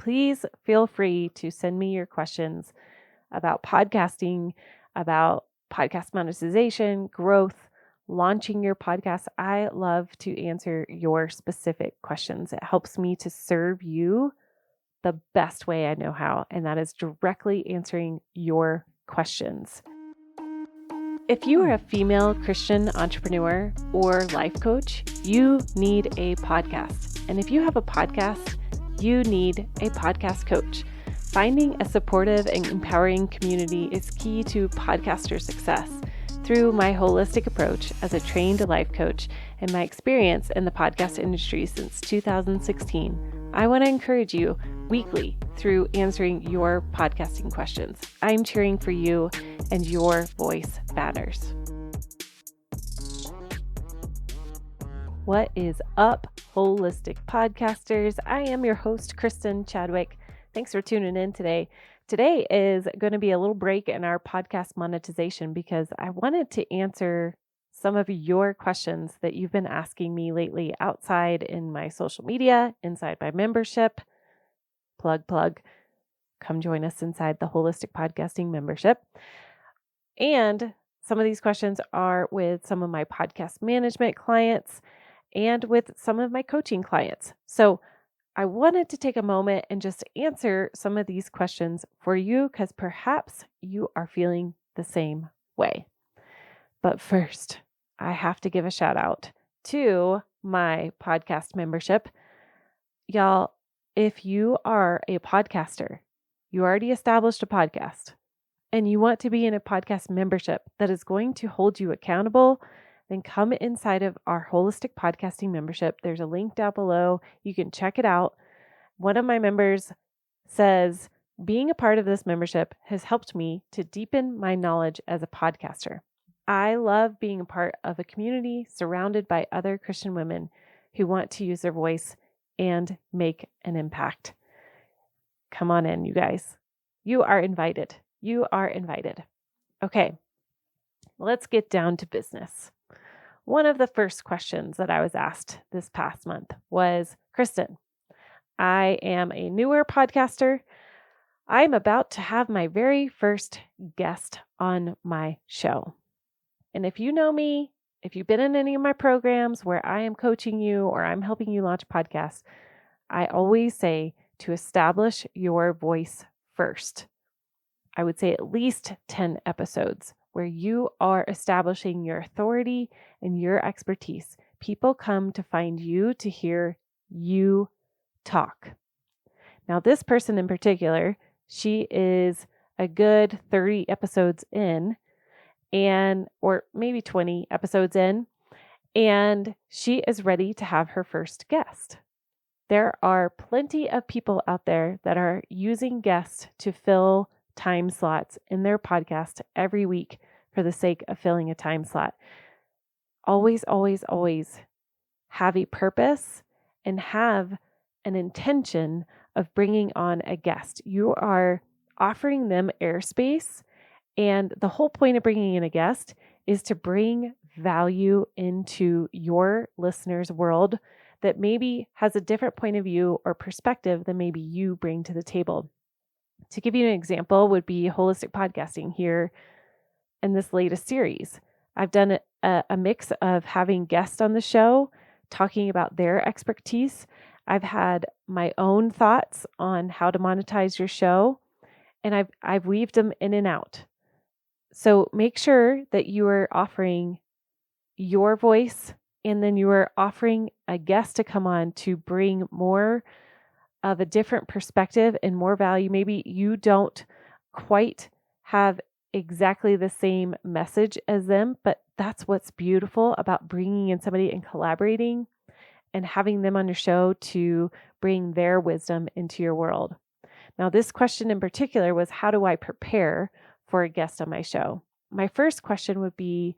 please feel free to send me your questions about podcasting, about podcast monetization, growth, launching your podcast. I love to answer your specific questions. It helps me to serve you the best way I know how, and that is directly answering your questions. If you are a female Christian entrepreneur or life coach, you need a podcast. And if you have a podcast, you need a podcast coach. Finding a supportive and empowering community is key to podcaster success. Through my holistic approach as a trained life coach and my experience in the podcast industry since 2016, I want to encourage you weekly through answering your podcasting questions. I'm cheering for you, and your voice matters. What is up, holistic podcasters? I am your host, Kristin Chadwick. Thanks for tuning in today. Today is going to be a little break in our podcast monetization because I wanted to answer some of your questions that you've been asking me lately outside in my social media, inside my membership. Plug. Come join us inside the Holistic Podcasting membership. And some of these questions are with some of my podcast management clients and with some of my coaching clients. So I wanted to take a moment and just answer some of these questions for you because perhaps you are feeling the same way. But first, I have to give a shout out to my podcast membership. Y'all, if you are a podcaster, you already established a podcast, and you want to be in a podcast membership that is going to hold you accountable, then come inside of our holistic podcasting membership. There's a link down below. You can check it out. One of my members says, being a part of this membership has helped me to deepen my knowledge as a podcaster. I love being a part of a community surrounded by other Christian women who want to use their voice and make an impact. Come on in, you guys. You are invited. You are invited. Okay, let's get down to business. One of the first questions that I was asked this past month was, Kristin, I am a newer podcaster. I'm about to have my very first guest on my show. And if you know me, if you've been in any of my programs where I am coaching you or I'm helping you launch podcasts, I always say to establish your voice first. I would say at least 10 episodes where you are establishing your authority and your expertise. People come to find you to hear you talk. Now, this person in particular, she is a good 30 episodes in, or maybe 20 episodes in, and she is ready to have her first guest. There are plenty of people out there that are using guests to fill time slots in their podcast every week for the sake of filling a time slot. Always, always, always have a purpose and have an intention of bringing on a guest. You are offering them airspace, and the whole point of bringing in a guest is to bring value into your listener's world that maybe has a different point of view or perspective than maybe you bring to the table. To give you an example would be holistic podcasting here in this latest series. I've done a mix of having guests on the show talking about their expertise. I've had my own thoughts on how to monetize your show, and I've weaved them in and out. So make sure that you are offering your voice, and then you are offering a guest to come on to bring more of a different perspective and more value. Maybe you don't quite have exactly the same message as them, but that's what's beautiful about bringing in somebody and collaborating and having them on your show to bring their wisdom into your world. Now, this question in particular was, how do I prepare for a guest on my show? My first question would be,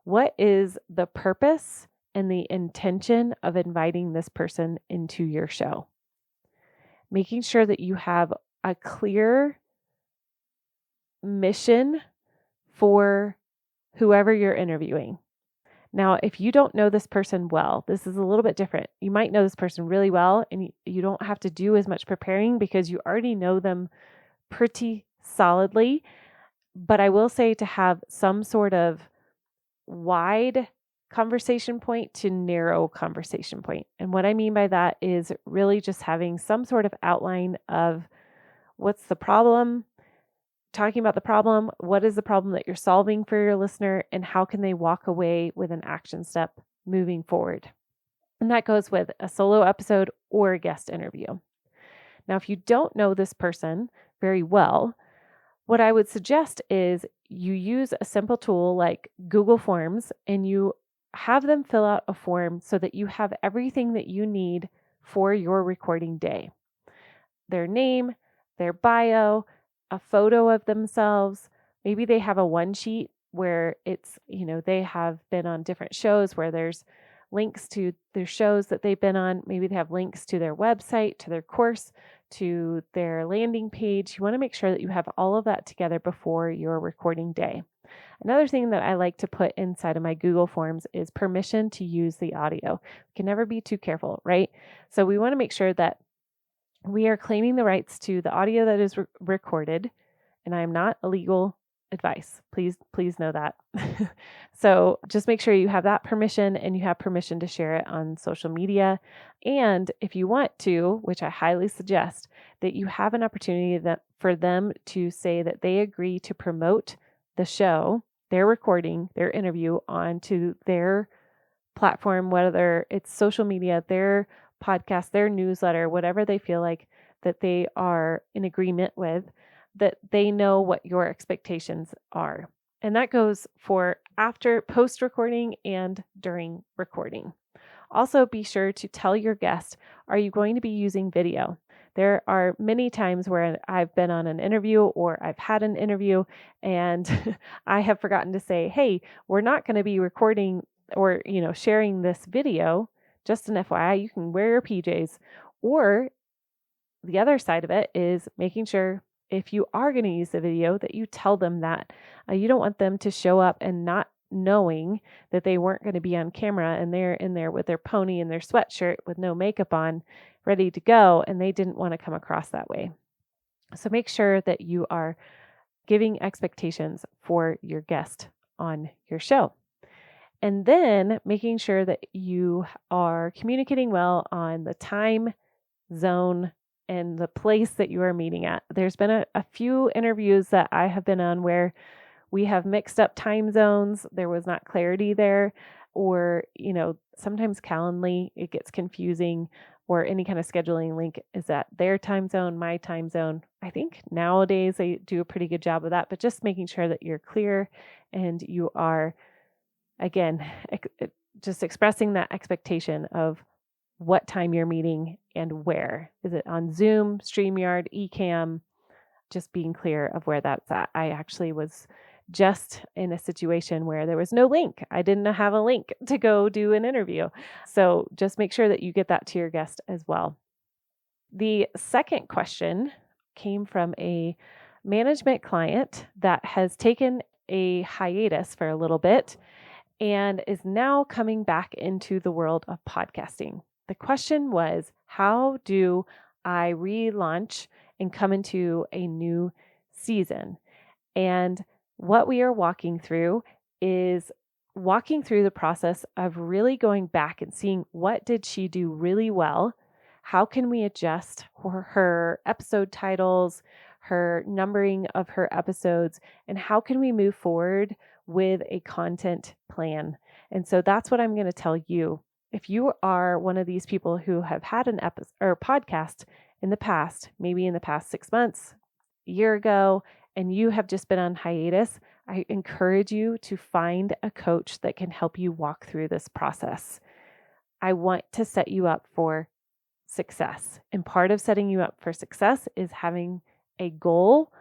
what is the purpose and the intention of inviting this person into your show? Making sure that you have a clear mission for whoever you're interviewing. Now, if you don't know this person well, this is a little bit different. You might know this person really well, and you don't have to do as much preparing because you already know them pretty solidly. But I will say to have some sort of wide conversation point to narrow conversation point. And what I mean by that is really just having some sort of outline of what's the problem, talking about the problem, what is the problem that you're solving for your listener, and how can they walk away with an action step moving forward. And that goes with a solo episode or a guest interview. Now, if you don't know this person very well, what I would suggest is you use a simple tool like Google Forms and you have them fill out a form so that you have everything that you need for your recording day. Their name, their bio, a photo of themselves. Maybe they have a one sheet where it's, they have been on different shows where there's links to their shows that they've been on. Maybe they have links to their website, to their course, to their landing page. You want to make sure that you have all of that together before your recording day. Another thing that I like to put inside of my Google Forms is permission to use the audio. We can never be too careful, right? So we want to make sure that we are claiming the rights to the audio that is recorded, and I am not illegal advice. Please know that. So just make sure you have that permission and you have permission to share it on social media. And if you want to, which I highly suggest, that you have an opportunity for them to say that they agree to promote the show, their recording, their interview onto their platform, whether it's social media, their podcast, their newsletter, whatever they feel like that they are in agreement with, that they know what your expectations are. And that goes for after post recording and during recording. Also, be sure to tell your guest, are you going to be using video? There are many times where I've been on an interview or I've had an interview and I have forgotten to say, hey, we're not going to be recording or, sharing this video. Just an FYI, you can wear your PJs. Or the other side of it is making sure if you are going to use the video that you tell them that. You don't want them to show up and not knowing that they weren't going to be on camera and they're in there with their pony and their sweatshirt with no makeup on, ready to go, and they didn't want to come across that way. So make sure that you are giving expectations for your guest on your show. And then making sure that you are communicating well on the time, zone, and the place that you are meeting at. There's been a few interviews that I have been on where we have mixed up time zones. There was not clarity there, or, sometimes Calendly, it gets confusing, or any kind of scheduling link is at their time zone, my time zone. I think nowadays they do a pretty good job of that, but just making sure that you're clear and you are, again, just expressing that expectation of what time you're meeting and where. Is it on Zoom, StreamYard, Ecamm? Just being clear of where that's at. I actually was just in a situation where there was no link. I didn't have a link to go do an interview. So just make sure that you get that to your guest as well. The second question came from a management client that has taken a hiatus for a little bit and is now coming back into the world of podcasting. The question was, how do I relaunch and come into a new season? And what we are walking through is walking through the process of really going back and seeing what did she do really well? How can we adjust her episode titles, her numbering of her episodes, and how can we move forward with a content plan? And so that's what I'm going to tell you. If you are one of these people who have had an episode or podcast in the past, maybe in the past 6 months, a year ago, and you have just been on hiatus, I encourage you to find a coach that can help you walk through this process. I want to set you up for success. And part of setting you up for success is having a goal,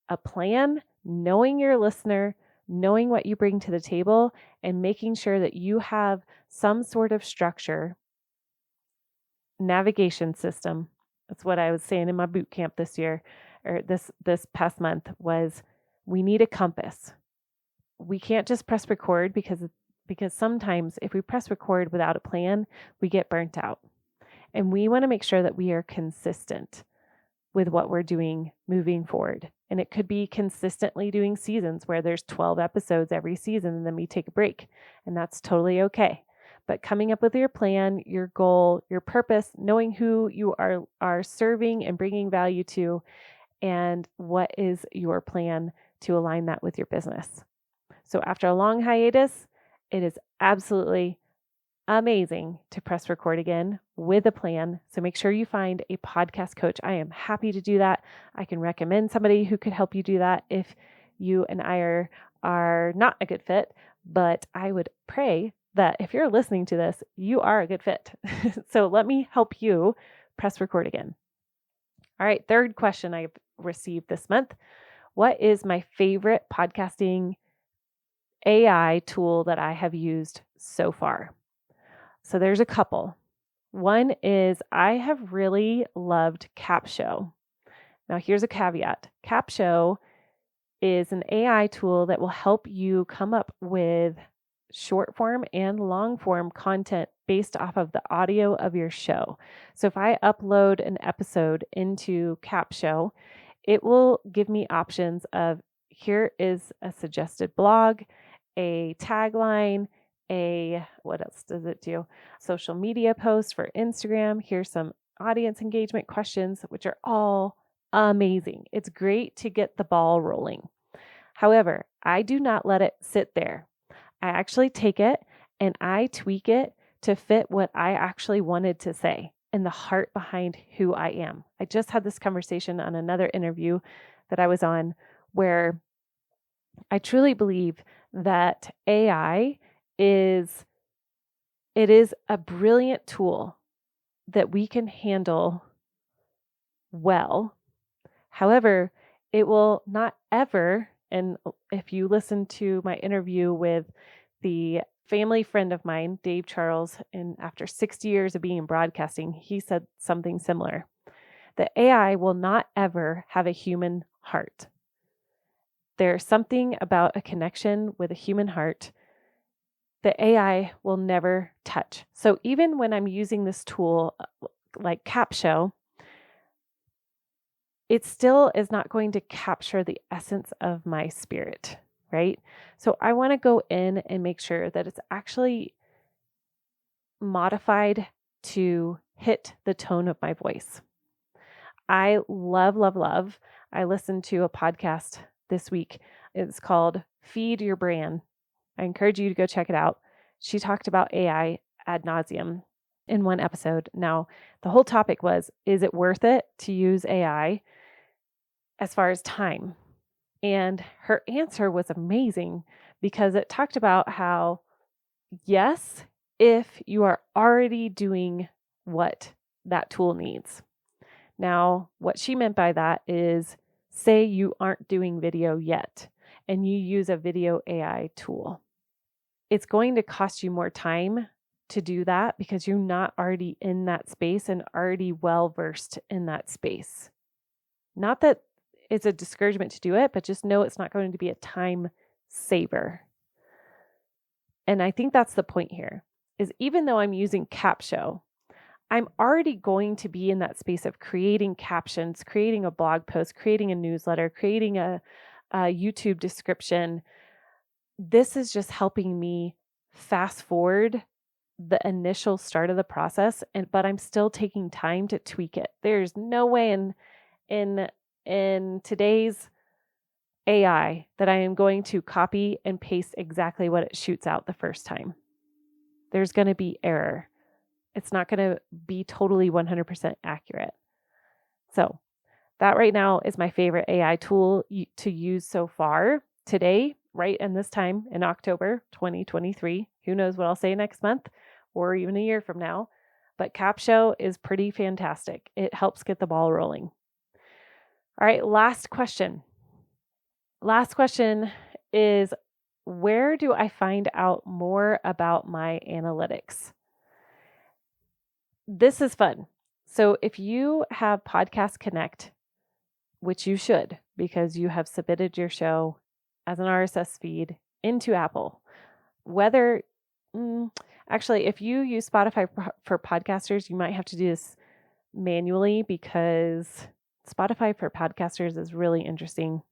a plan, knowing your listener, knowing what you bring to the table, and making sure that you have some sort of structure, navigation system. That's what I was saying in my boot camp this year, or this past month, was we need a compass. We can't just press record because because sometimes if we press record without a plan, we get burnt out. And we want to make sure that we are consistent with what we're doing moving forward. And it could be consistently doing seasons where there's 12 episodes every season and then we take a break. And that's totally okay. But coming up with your plan, your goal, your purpose, knowing who you are serving and bringing value to, and what is your plan to align that with your business. So after a long hiatus, it is absolutely amazing to press record again with a plan. So make sure you find a podcast coach. I am happy to do that. I can recommend somebody who could help you do that if you and I are not a good fit, but I would pray that if you're listening to this, you are a good fit. So let me help you press record again. All right, third question I've received this month. What is my favorite podcasting AI tool that I have used so far? So there's a couple. One is I have really loved Capsho. Now here's a caveat. Capsho is an AI tool that will help you come up with short form and long form content based off of the audio of your show. So if I upload an episode into Capsho, it will give me options of here is a suggested blog, a tagline, what else does it do? Social media post for Instagram. Here's some audience engagement questions, which are all amazing. It's great to get the ball rolling. However, I do not let it sit there. I actually take it and I tweak it to fit what I actually wanted to say and the heart behind who I am. I just had this conversation on another interview that I was on where I truly believe that AI is a brilliant tool that we can handle well. However, it will not ever, and if you listen to my interview with the family friend of mine, Dave Charles, and after 60 years of being in broadcasting, he said something similar. The AI will not ever have a human heart. There's something about a connection with a human heart the AI will never touch. So even when I'm using this tool like Capsho, it still is not going to capture the essence of my spirit, right? So I want to go in and make sure that it's actually modified to hit the tone of my voice. I love, love, love. I listened to a podcast this week. It's called Feed Your Brand. I encourage you to go check it out. She talked about AI ad nauseum in one episode. Now, the whole topic was, is it worth it to use AI as far as time? And her answer was amazing because it talked about how, yes, if you are already doing what that tool needs. Now, what she meant by that is, say you aren't doing video yet and you use a video AI tool. It's going to cost you more time to do that because you're not already in that space and already well versed in that space. Not that it's a discouragement to do it, but just know it's not going to be a time saver. And I think that's the point here, is even though I'm using Capsho, I'm already going to be in that space of creating captions, creating a blog post, creating a newsletter, creating a YouTube description. This is just helping me fast forward the initial start of the process, but I'm still taking time to tweak it. There's no way in today's AI that I am going to copy and paste exactly what it shoots out the first time. There's going to be error. It's not going to be totally 100% accurate. So that right now is my favorite AI tool to use so far today, right? And this time in October 2023, who knows what I'll say next month or even a year from now. But Capsho is pretty fantastic. It helps get the ball rolling. All right, last question. Last question is, where do I find out more about my analytics? This is fun. So if you have Podcast Connect, which you should because you have submitted your show as an RSS feed into Apple, whether Actually, if you use Spotify for podcasters, you might have to do this manually because Spotify for podcasters is really interesting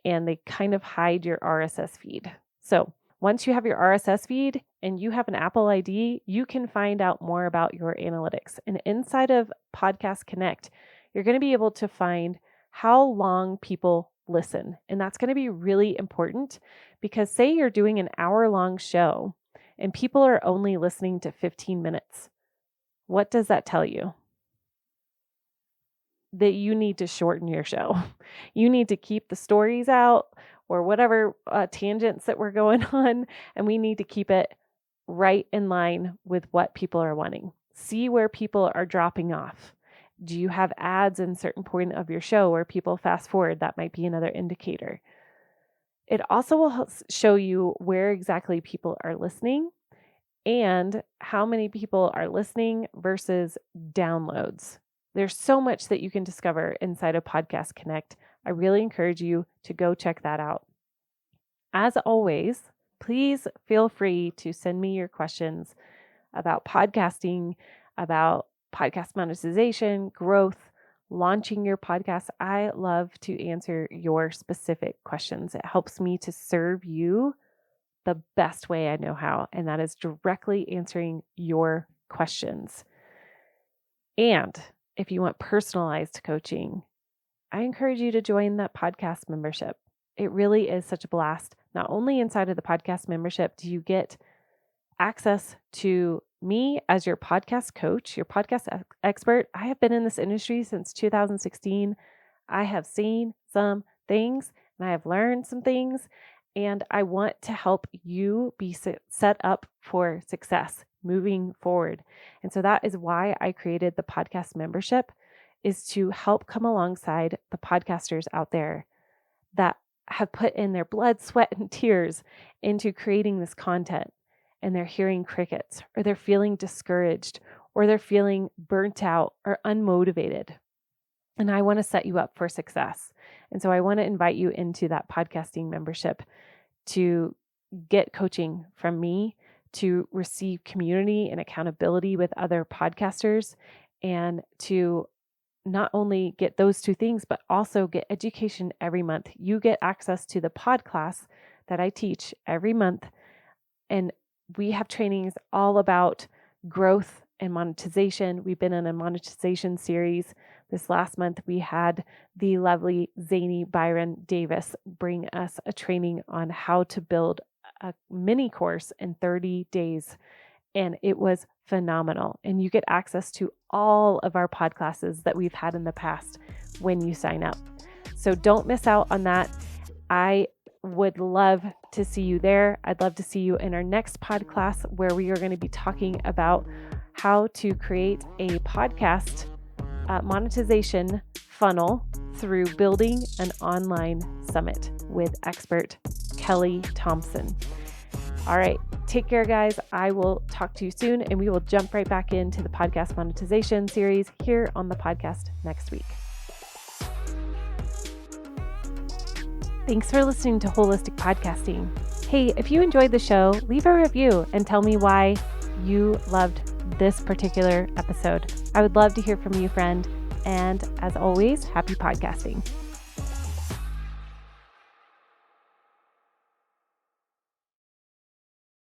and they kind of hide your RSS feed. So once you have your RSS feed and you have an Apple ID, you can find out more about your analytics. And inside of Podcast Connect, you're going to be able to find how long people listen. And that's going to be really important because say you're doing an hour-long show and people are only listening to 15 minutes. What does that tell you? That you need to shorten your show. You need to keep the stories out or whatever tangents that we're going on, and we need to keep it right in line with what people are wanting. See where people are dropping off. Do you have ads in certain point of your show where people fast forward? That might be another indicator. It also will show you where exactly people are listening and how many people are listening versus downloads. There's so much that you can discover inside of Podcast Connect. I really encourage you to go check that out. As always, please feel free to send me your questions about podcasting, about podcast monetization, growth, launching your podcast. I love to answer your specific questions. It helps me to serve you the best way I know how, and that is directly answering your questions. And if you want personalized coaching, I encourage you to join that podcast membership. It really is such a blast. Not only inside of the podcast membership do you get access to me as your podcast coach, your podcast expert. I have been in this industry since 2016. I have seen some things and I have learned some things, and I want to help you be set up for success moving forward. And so that is why I created the podcast membership, is to help come alongside the podcasters out there that have put in their blood, sweat, and tears into creating this content, and they're hearing crickets, or they're feeling discouraged, or they're feeling burnt out or unmotivated. And I want to set you up for success. And so I want to invite you into that podcasting membership to get coaching from me, to receive community and accountability with other podcasters, and to not only get those two things, but also get education every month. You get access to the pod class that I teach every month. And we have trainings all about growth and monetization. We've been in a monetization series. This last month, we had the lovely zany Byron Davis bring us a training on how to build a mini course in 30 days. And it was phenomenal. And you get access to all of our pod classes that we've had in the past when you sign up. So don't miss out on that. I would love to see you there. I'd love to see you in our next pod class, where we are going to be talking about how to create a podcast monetization funnel through building an online summit with expert Kelly Thompson. All right, take care, guys. I will talk to you soon, and we will jump right back into the podcast monetization series here on the podcast next week. Thanks for listening to Holistic Podcasting. Hey, if you enjoyed the show, leave a review and tell me why you loved this particular episode. I would love to hear from you, friend. And as always, happy podcasting.